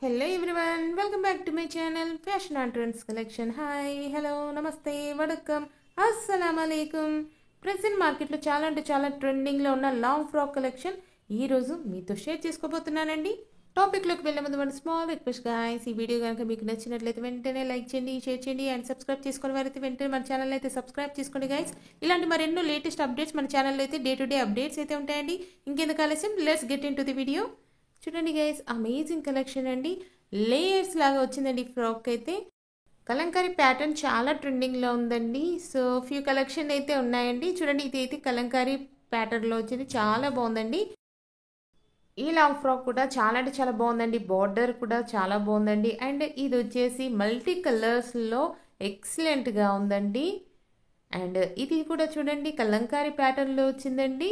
Hello everyone, welcome back to my channel Fashion and Trends Collection. Hi, hello, namaste, vadakkam, assalamu alaikum. Present మార్కెట్లో చాలా అంటే చాలా trending లో ఉన్న long frock collection ఈ రోజు మీతో షేర్ చేసుకోబోతున్నానండి. టాపిక్ లోకి వెళ్ళే ముందు మన స్మాల్ రిక్వెస్ట్ గైస్, ఈ వీడియో కనుక మీకు నచ్చినట్లయితే వెంటనే లైక్ చేయండి, షేర్ చేయండి అండ్ సబ్స్క్రైబ్ చేసుకునే వారైతే వెంటనే మన ఛానల్ అయితే సబ్స్క్రైబ్ చేసుకోండి గైస్. ఇలాంటి మరెన్నో లేటెస్ట్ అప్డేట్స్ మన ఛానల్లో అయితే డే టు డే అప్డేట్స్ అయితే ఉంటాయండి. ఇంకెందుకు ఆలస్యం, let's get in to the video. చూడండి గైస్, అమేజింగ్ కలెక్షన్ అండి. లేయర్స్ లాగా వచ్చిందండి ఫ్రాక్ అయితే. కలంకారీ ప్యాటర్న్ చాలా ట్రెండింగ్లో ఉందండి. సో ఫ్యూ కలెక్షన్ అయితే ఉన్నాయండి. చూడండి, ఇది అయితే కలంకారీ ప్యాటర్న్లో వచ్చింది, చాలా బాగుందండి. ఈ లాంగ్ ఫ్రాక్ కూడా చాలా అంటే చాలా బాగుందండి. బార్డర్ కూడా చాలా బాగుందండి. అండ్ ఇది వచ్చేసి మల్టీ కలర్స్లో ఎక్సలెంట్గా ఉందండి. అండ్ ఇది కూడా చూడండి కలంకారీ ప్యాటర్న్లో వచ్చిందండి.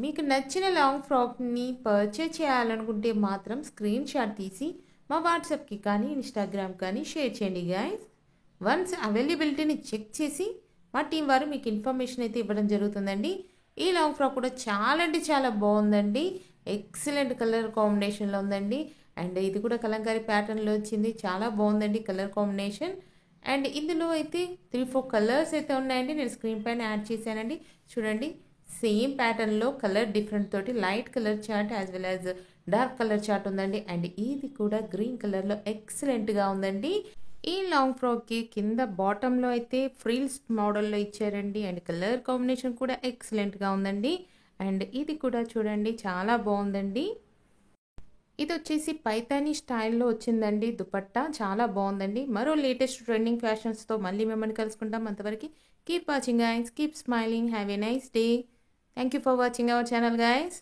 మీకు నచ్చిన లాంగ్ ఫ్రాక్ని పర్చేజ్ చేయాలనుకుంటే మాత్రం స్క్రీన్ షాట్ తీసి మా వాట్సాప్కి కానీ ఇన్స్టాగ్రామ్ కానీ షేర్ చేయండి గైస్. వన్స్ అవైలబిలిటీని చెక్ చేసి మా టీం వారు మీకు ఇన్ఫర్మేషన్ అయితే ఇవ్వడం జరుగుతుందండి. ఈ లాంగ్ ఫ్రాక్ కూడా చాలా అంటే చాలా బాగుందండి. ఎక్సలెంట్ కలర్ కాంబినేషన్లో ఉందండి. అండ్ ఇది కూడా కలంకారీ ప్యాటర్న్లో వచ్చింది, చాలా బాగుందండి కలర్ కాంబినేషన్. అండ్ ఇందులో అయితే 3-4 కలర్స్ అయితే ఉన్నాయండి. నేను స్క్రీన్ పైన యాడ్ చేశానండి. చూడండి, సేమ్ ప్యాటర్న్లో కలర్ డిఫరెంట్ తోటి light colour chart as well as dark colour chart ఉందండి. అండ్ ఇది కూడా గ్రీన్ కలర్లో ఎక్సలెంట్గా ఉందండి. ఈ లాంగ్ ఫ్రాక్కి కింద బాటంలో అయితే ఫ్రిల్స్ మోడల్లో ఇచ్చారండి. అండ్ కలర్ కాంబినేషన్ కూడా ఎక్సలెంట్గా ఉందండి. అండ్ ఇది కూడా చూడండి చాలా బాగుందండి. ఇది వచ్చేసి పైతానీ స్టైల్లో వచ్చిందండి. దుపట్టా చాలా బాగుందండి. మరో లేటెస్ట్ ట్రెండింగ్ ఫ్యాషన్స్తో మళ్ళీ మిమ్మల్ని కలుసుకుంటాం. అంతవరకు keep watching guys, keep smiling, have a nice day. Thank you for watching our channel guys.